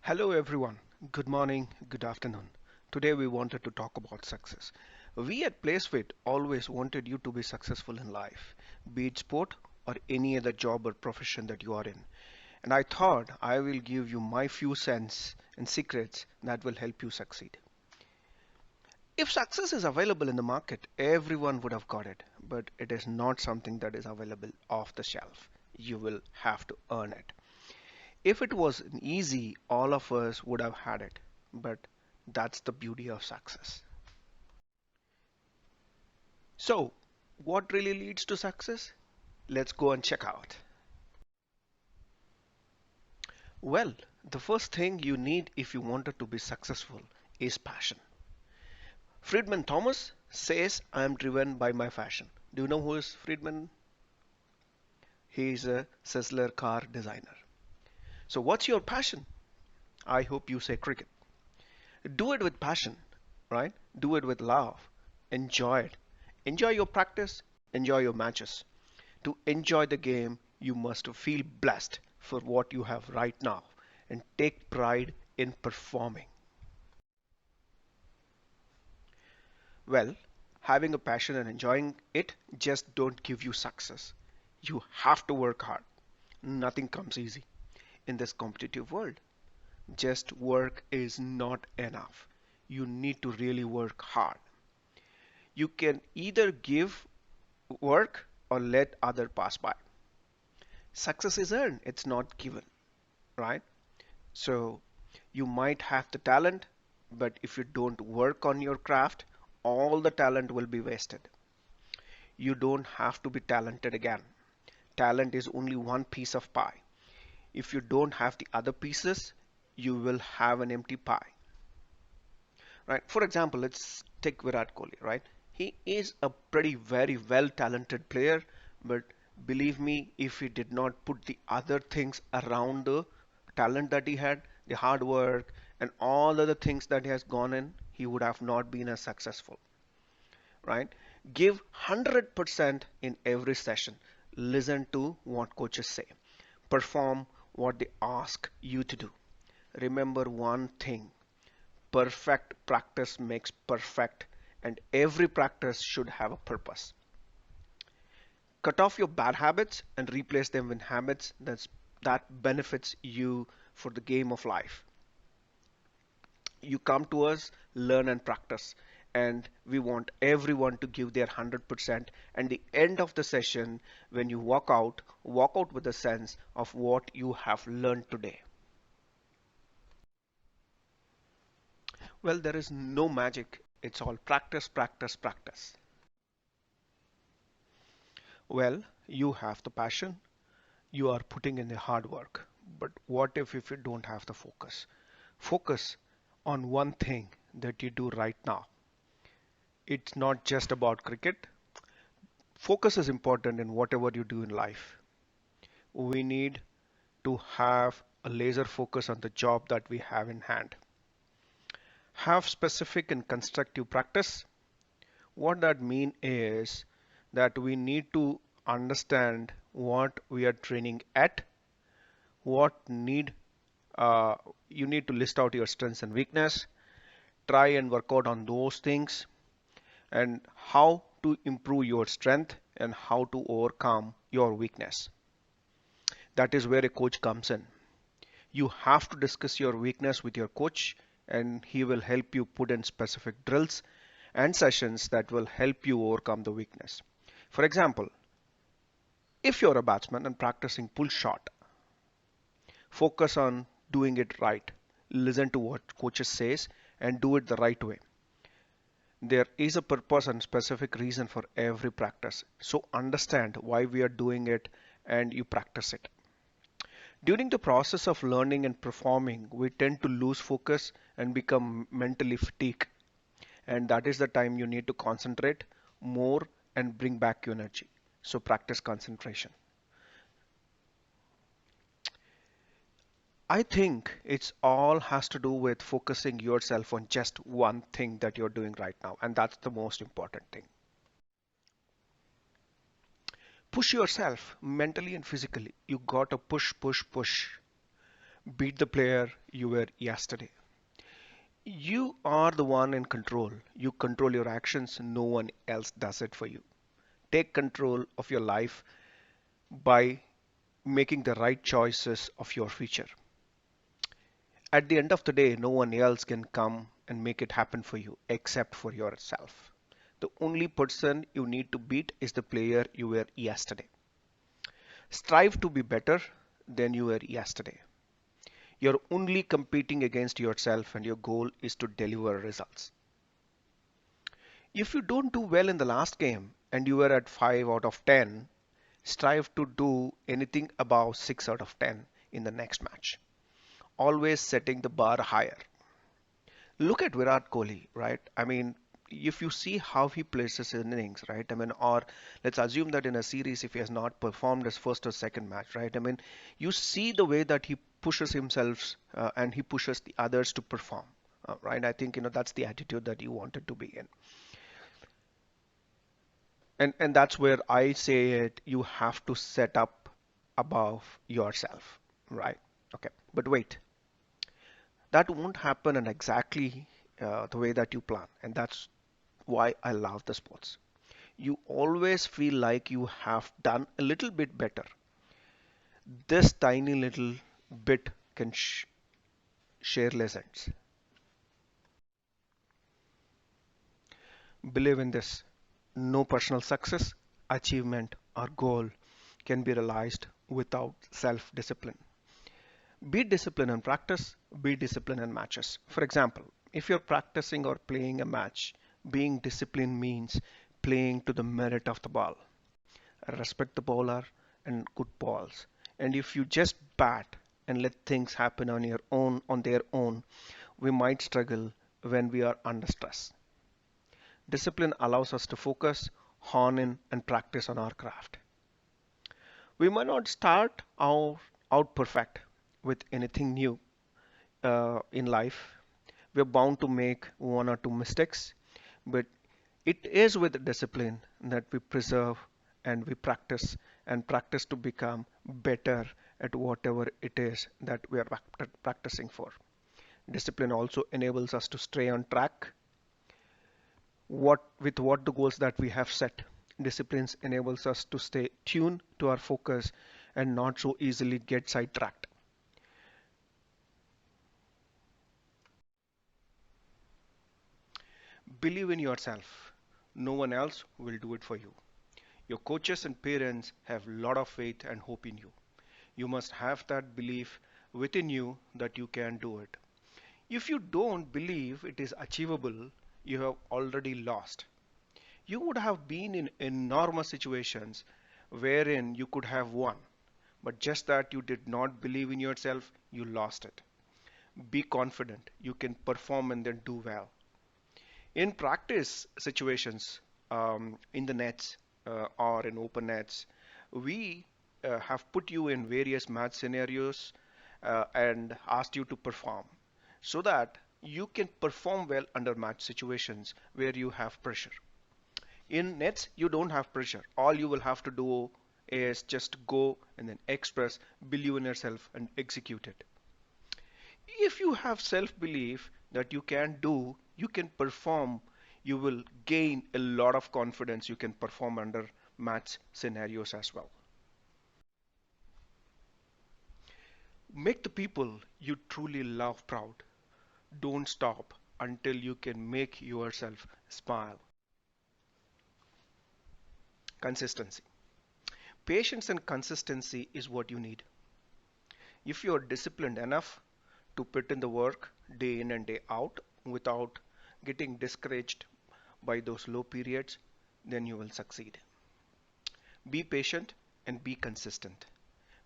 Hello everyone. Good morning, good afternoon. Today we wanted to talk about success. We at Playsfit always wanted you to be successful in life, be it sport or any other job or profession that you are in. And I thought I will give you my few cents and secrets that will help you succeed. If success is available in the market, everyone would have got it, but it is not something that is available off the shelf. You will have to earn it. If it was easy, all of us would have had it. But that's the beauty of success. So, what really leads to success? Let's go and check out. Well, the first thing you need if you wanted to be successful is passion. Friedman Thomas says, I am driven by my passion. Do you know who is Friedman? He is a Sizzler car designer. So, what's your passion? I hope you say cricket. Do it with passion, right? Do it with love. Enjoy it. Enjoy your practice, enjoy your matches. To enjoy the game, you must feel blessed for what you have right now and take pride in performing. Well, having a passion and enjoying it just don't give you success. You have to work hard. Nothing comes easy in this competitive world. Just work is not enough. You need to really work hard. You can either give work or let other pass by. Success is earned, it's not given, right? So you might have the talent, but if you don't work on your craft, all the talent will be wasted. You don't have to be talented again. Talent is only one piece of pie. If you don't have the other pieces, you will have an empty pie, right? For example, let's take Virat Kohli, right? He is a pretty very well talented player, but believe me, if he did not put the other things around the talent that he had, the hard work and all other things that he has gone in, he would have not been as successful, right? Give 100% in every session. Listen to what coaches say. Perform what they ask you to do. Remember one thing: perfect practice makes perfect, and every practice should have a purpose. Cut off your bad habits and replace them with habits that benefits you for the game of life. You come to us, learn and practice, and we want everyone to give their 100%. And the end of the session, when you walk out with a sense of what you have learned today. Well, there is no magic. It's all practice, practice, practice. Well, you have the passion, you are putting in the hard work. But what if you don't have the focus? Focus on one thing that you do right now. It's not just about cricket. Focus is important in whatever you do in life. We need to have a laser focus on the job that we have in hand. Have specific and constructive practice. What that means is that we need to understand what we are training at, what need uh, you need to list out your strengths and weakness, try and work out on those things, and how to improve your strength and how to overcome your weakness. That is where a coach comes in. You have to discuss your weakness with your coach, and he will help you put in specific drills and sessions that will help you overcome the weakness. For example, if you're a batsman and practicing pull shot, focus on doing it right. Listen to what coaches says and do it the right way. There is a purpose and specific reason for every practice. So understand why we are doing it and you practice it. During the process of learning and performing, we tend to lose focus and become mentally fatigued. And that is the time you need to concentrate more and bring back your energy. So practice concentration. I think it's all has to do with focusing yourself on just one thing that you're doing right now, and that's the most important thing. Push yourself mentally and physically. You gotta push, push, push. Beat the player you were yesterday. You are the one in control. You control your actions. No one else does it for you. Take control of your life by making the right choices of your future. At the end of the day, no one else can come and make it happen for you except for yourself. The only person you need to beat is the player you were yesterday. Strive to be better than you were yesterday. You're only competing against yourself, and your goal is to deliver results. If you don't do well in the last game and you were at 5 out of 10, strive to do anything above 6 out of 10 in the next match. Always setting the bar higher. Look at Virat Kohli, right? I mean, if you see how he places his innings, right? I mean, or let's assume that in a series, if he has not performed his first or second match, right? I mean, you see the way that he pushes himself and he pushes the others to perform, right? I think, that's the attitude that you wanted to be in. And that's where I say it, you have to set up above yourself, right? Okay. But wait, that won't happen in exactly the way that you plan. And that's why I love the sports. You always feel like you have done a little bit better. This tiny little bit can share lessons. Believe in this. No personal success, achievement, or goal can be realized without self discipline. Be disciplined in practice, be disciplined in matches. For example, if you're practicing or playing a match, being disciplined means playing to the merit of the ball. Respect the bowler and good balls. And if you just bat and let things happen on their own, we might struggle when we are under stress. Discipline allows us to focus, hone in, and practice on our craft. We might not start out perfect with anything new in life. We're bound to make one or two mistakes, but it is with discipline that we preserve and practice to become better at whatever it is that we are practicing for. Discipline also enables us to stay on track what the goals that we have set. Disciplines enables us to stay tuned to our focus and not so easily get sidetracked. Believe in yourself. No one else will do it for you. Your coaches and parents have a lot of faith and hope in you. You must have that belief within you that you can do it. If you don't believe it is achievable, you have already lost. You would have been in enormous situations wherein you could have won, but just that you did not believe in yourself, you lost it. Be confident, you can perform and then do well. In practice situations, in the nets or in open nets, we have put you in various match scenarios and asked you to perform so that you can perform well under match situations where you have pressure. In nets, you don't have pressure. All you will have to do is just go and then express, believe in yourself, and execute it. If you have self belief that you can do, you can perform, you will gain a lot of confidence. You can perform under match scenarios as well. Make the people you truly love proud. Don't stop until you can make yourself smile. Consistency. Patience and consistency is what you need. If you are disciplined enough to put in the work day in and day out without getting discouraged by those low periods, then you will succeed. Be patient and be consistent.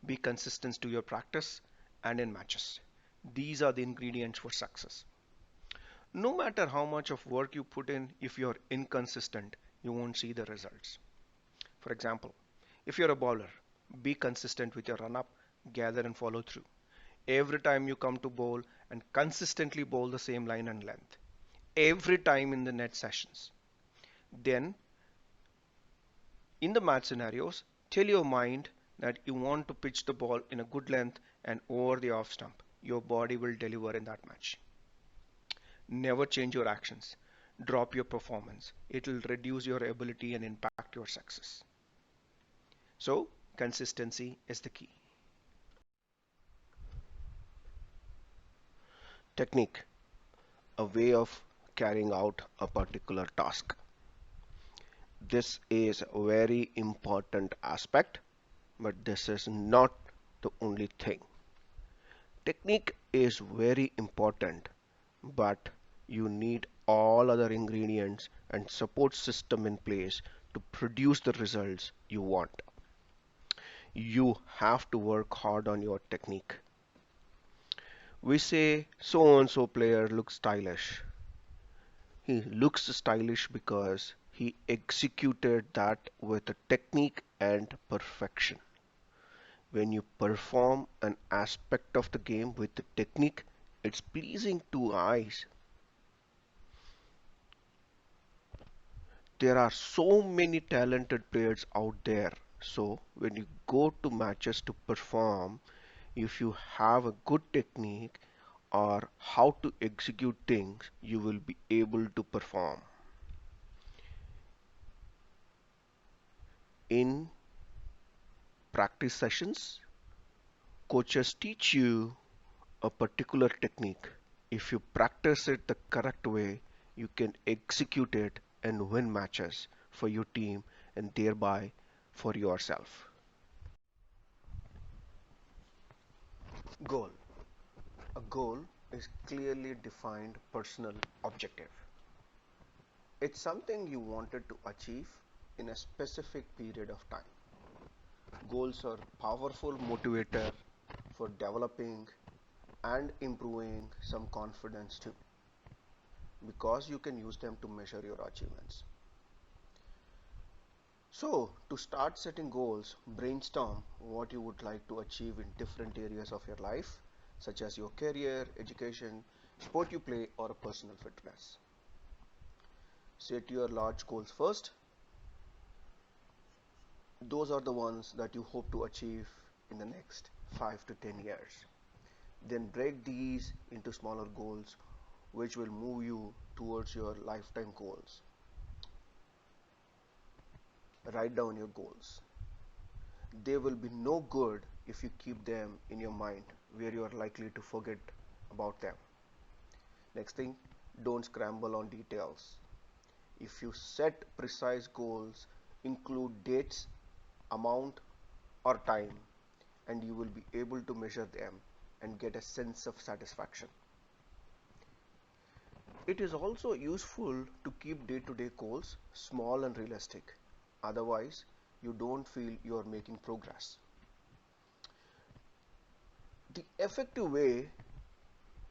Be consistent to your practice and in matches. These are the ingredients for success. No matter how much of work you put in, if you're inconsistent, you won't see the results. For example, if you're a bowler, be consistent with your run up, gather and follow through. Every time you come to bowl and consistently bowl the same line and length. Every time in the net sessions. Then, in the match scenarios, tell your mind that you want to pitch the ball in a good length and over the off stump. your body will deliver in that match. Never change your actions. Drop your performance. It will reduce your ability and impact your success. So, consistency is the key. Technique, a way of carrying out a particular task. This is a very important aspect, but this is not the only thing. Technique is very important, but you need all other ingredients and support system in place to produce the results you want. You have to work hard on your technique. We say so and so player looks stylish. He looks stylish because he executed that with a technique and perfection. When you perform an aspect of the game with the technique, it's pleasing to eyes. There are so many talented players out there. So when you go to matches to perform, if you have a good technique or how to execute things, you will be able to perform. In practice sessions, coaches teach you a particular technique. If you practice it the correct way, you can execute it and win matches for your team and thereby for yourself. Goal. A goal is clearly defined personal objective. It's something you wanted to achieve in a specific period of time. Goals are powerful motivator for developing and improving some confidence too, because you can use them to measure your achievements. So, to start setting goals, brainstorm what you would like to achieve in different areas of your life, such as your career, education, sport you play, or personal fitness. Set your large goals first. Those are the ones that you hope to achieve in the next 5 to 10 years. Then break these into smaller goals which will move you towards your lifetime goals. Write down your goals. They will be no good if you keep them in your mind where you are likely to forget about them. Next thing, don't scramble on details. If you set precise goals, include dates, amount, or time, and you will be able to measure them and get a sense of satisfaction. It is also useful to keep day-to-day goals small and realistic. Otherwise, you don't feel you are making progress. The effective way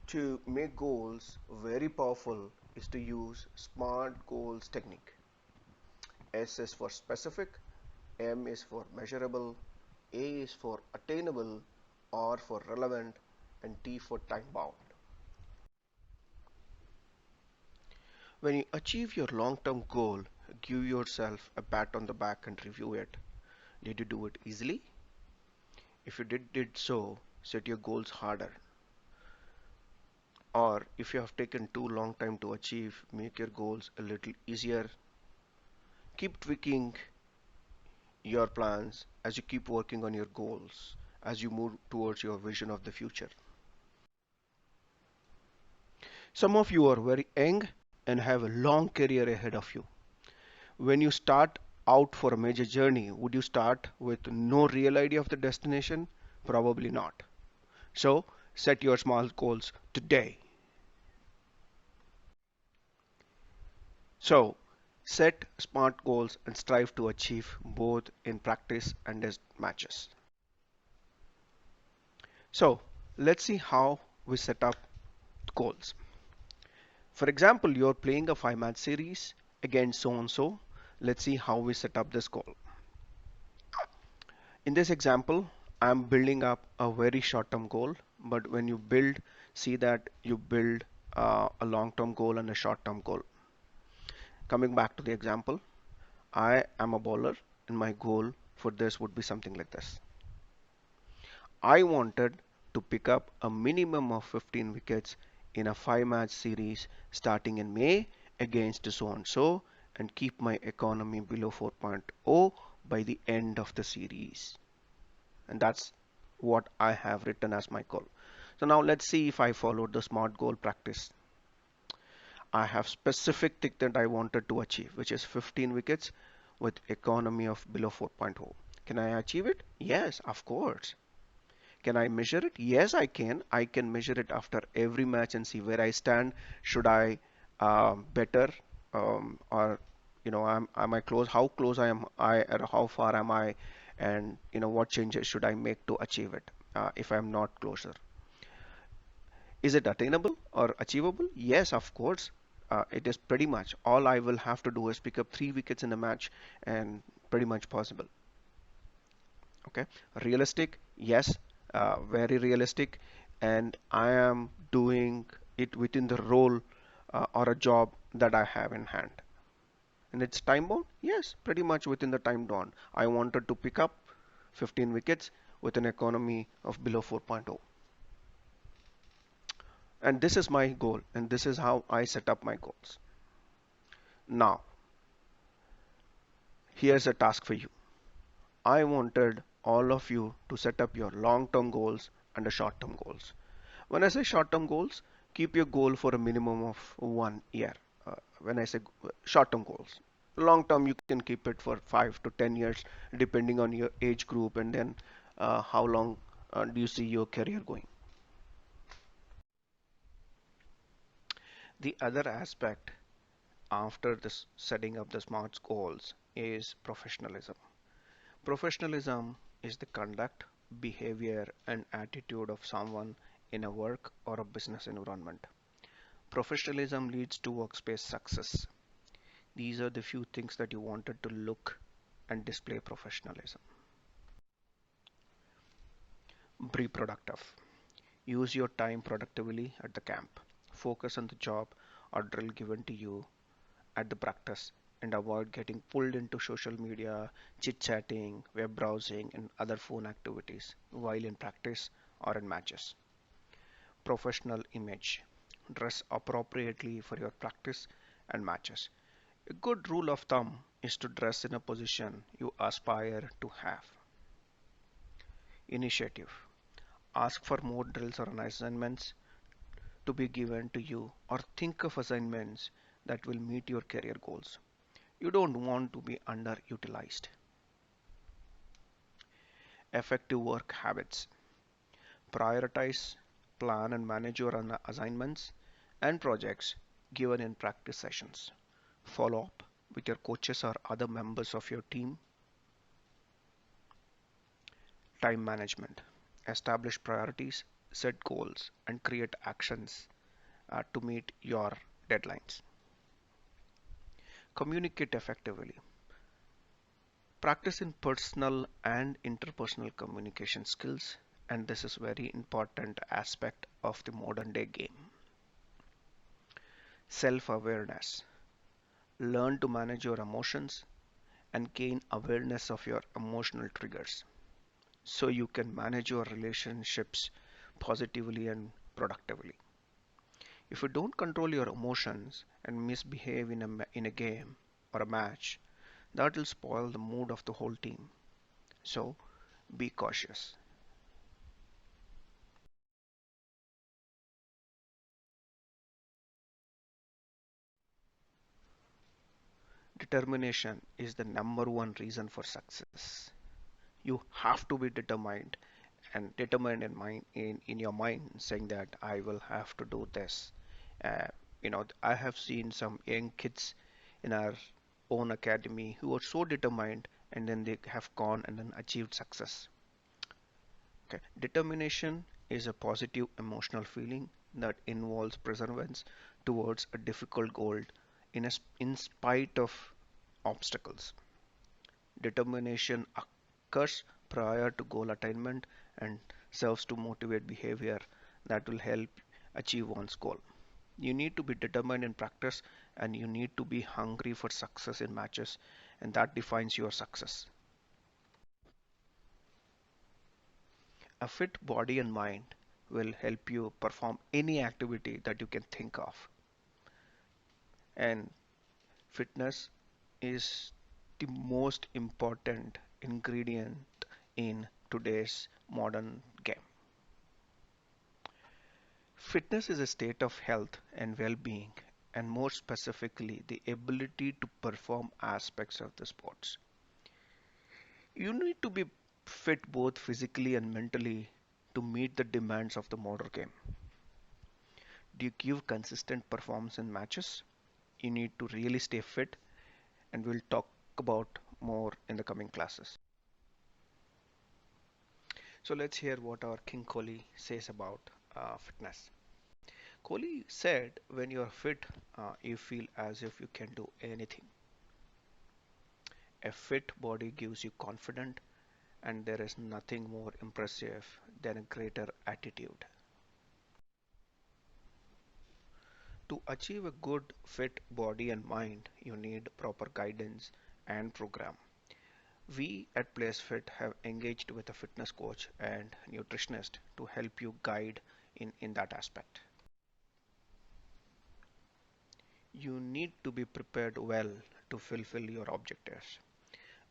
to make goals very powerful is to use SMART goals technique. S is for specific, M is for measurable, A is for attainable, R for relevant, and T for time bound. When you achieve your long-term goal, give yourself a pat on the back and review it. Did you do it easily? If you did so, set your goals harder. Or if you have taken too long time to achieve, make your goals a little easier. Keep tweaking your plans as you keep working on your goals, as you move towards your vision of the future. Some of you are very young and have a long career ahead of you. When you start out for a major journey, would you start with no real idea of the destination? Probably not. So, set your small goals today. So, set smart goals and strive to achieve both in practice and as matches. So, let's see how we set up goals. For example, you're playing a 5 match series against so and so. Let's see how we set up this goal. In this example, I'm building up a very short-term goal, but when you build, see that you build a long-term goal and a short-term goal. Coming back to the example, I am a bowler and my goal for this would be something like this. I wanted to pick up a minimum of 15 wickets in a 5-match series starting in May against so and so and keep my economy below 4.0 by the end of the series. And that's what I have written as my goal. So now let's see if I followed the SMART goal practice. I have specific thing that I wanted to achieve, which is 15 wickets with economy of below 4.0. Can I achieve it? Yes, of course. Can I measure it? Yes, I can. I can measure it after every match and see where I stand. Should I better or am I close? How close I am I or how far am I? And what changes should I make to achieve it if I'm not closer? Is it attainable or achievable? Yes, of course. It is pretty much. All I will have to do is pick up 3 wickets in a match and pretty much possible. Okay. Realistic? Yes, very realistic. And I am doing it within the role or a job that I have in hand. And it's time bound? Yes, pretty much within the time bound. I wanted to pick up 15 wickets with an economy of below 4.0. And this is my goal, and this is how I set up my goals. Now, here's a task for you. I wanted all of you to set up your long-term goals and the short-term goals. When I say short-term goals, keep your goal for a minimum of 1 year. When I say short-term goals, long-term you can keep it for 5 to 10 years depending on your age group and then how long do you see your career going. The other aspect after this setting up the SMART goals is professionalism. Professionalism is the conduct, behavior, and attitude of someone in a work or a business environment. Professionalism leads to workspace success. These are the few things that you wanted to look and display professionalism. Be productive. Use your time productively at the camp. Focus on the job or drill given to you at the practice and avoid getting pulled into social media, chit-chatting, web browsing, and other phone activities while in practice or in matches. Professional image. Dress appropriately for your practice and matches. A good rule of thumb is to dress in a position you aspire to have. Initiative. Ask for more drills or assignments to be given to you or think of assignments that will meet your career goals. You don't want to be underutilized. Effective work habits. Prioritize, plan and manage your assignments and projects given in practice sessions. Follow up with your coaches or other members of your team. Time management. Establish priorities, set goals, and create actions to meet your deadlines. Communicate effectively. Practice in personal and interpersonal communication skills, and this is very important aspect of the modern day game. Self-awareness. Learn to manage your emotions and gain awareness of your emotional triggers so you can manage your relationships positively and productively. If you don't control your emotions and misbehave in a game or a match, that will spoil the mood of the whole team. So be cautious. Determination is the number one reason for success. You have to be determined and determined in your mind saying that I will have to do this. Uh, I have seen some young kids in our own academy who are so determined and then they have gone and then achieved success. Okay. Determination is a positive emotional feeling that involves perseverance towards a difficult goal in spite of obstacles. Determination occurs prior to goal attainment and serves to motivate behavior that will help achieve one's goal. You need to be determined in practice and you need to be hungry for success in matches, and that defines your success. A fit body and mind will help you perform any activity that you can think of. And fitness is the most important ingredient in today's modern game. Fitness is a state of health and well-being, and more specifically, the ability to perform aspects of the sports. You need to be fit both physically and mentally to meet the demands of the modern game. Do you give consistent performance in matches? You need to really stay fit, and we'll talk about more in the coming classes. So let's hear what our King Kohli says about fitness. Kohli said, when you are fit, you feel as if you can do anything. A fit body gives you confidence, and there is nothing more impressive than a greater attitude. To achieve a good fit body and mind, you need proper guidance and program. We at Playsfit have engaged with a fitness coach and nutritionist to help you guide in that aspect. You need to be prepared well to fulfill your objectives.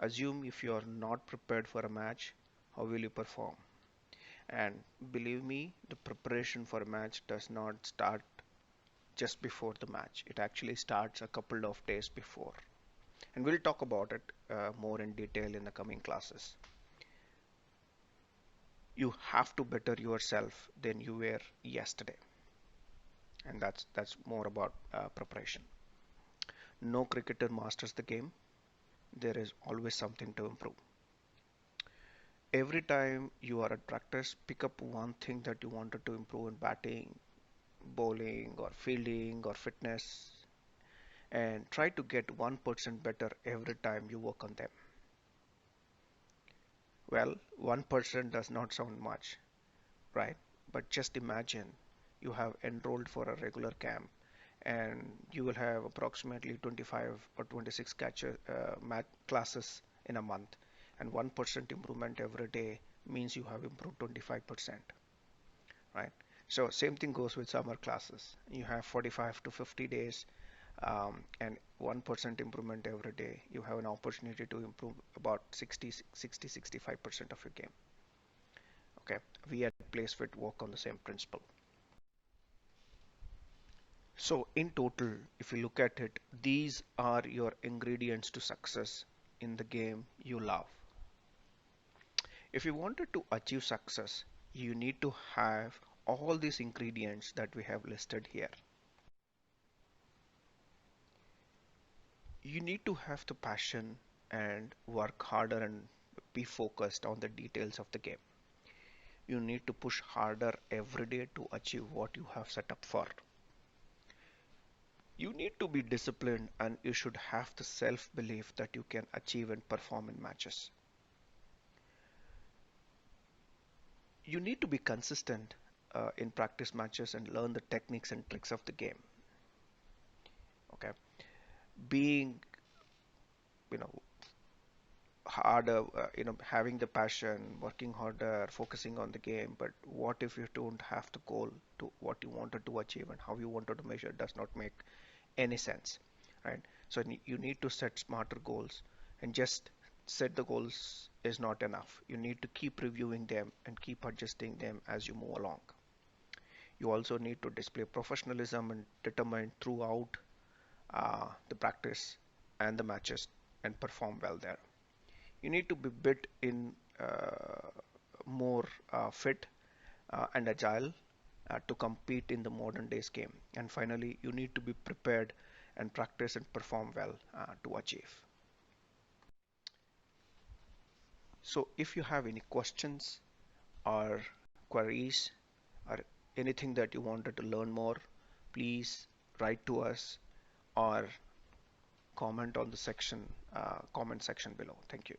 Assume if you are not prepared for a match, how will you perform? And believe me, the preparation for a match does not start just before the match. It actually starts a couple of days before. And we'll talk about it more in detail in the coming classes. You have to better yourself than you were yesterday. And that's more about preparation. No cricketer masters the game. There is always something to improve. Every time you are at practice, pick up one thing that you wanted to improve in batting, bowling, or fielding, or fitness, and try to get 1% better every time you work on them. Well, 1% does not sound much, right? But just imagine you have enrolled for a regular camp and you will have approximately 25 or 26 math classes in a month, and 1% improvement every day means you have improved 25%, right? So same thing goes with summer classes. You have 45 to 50 days, and 1% improvement every day. You have an opportunity to improve about 65% of your game. Okay, we at PlaceFit work on the same principle. So in total, if you look at it, these are your ingredients to success in the game you love. If you wanted to achieve success, you need to have all these ingredients that we have listed here. You need to have the passion and work harder and be focused on the details of the game. You need to push harder every day to achieve what you have set up for. You need to be disciplined, and you should have the self-belief that you can achieve and perform in matches. You need to be consistent in practice matches and learn the techniques and tricks of the game. Okay, being, you know, harder, having the passion, working harder, focusing on the game. But what if you don't have the goal to what you wanted to achieve and how you wanted to measure does not make any sense, right? So you need to set smarter goals, and just set the goals is not enough. You need to keep reviewing them and keep adjusting them as you move along. You also need to display professionalism and determine throughout the practice and the matches and perform well there. You need to be bit in more fit and agile to compete in the modern days game. And finally, you need to be prepared and practice and perform well to achieve. So if you have any questions or queries or anything that you wanted to learn more, please write to us or comment on the comment section below. Thank you.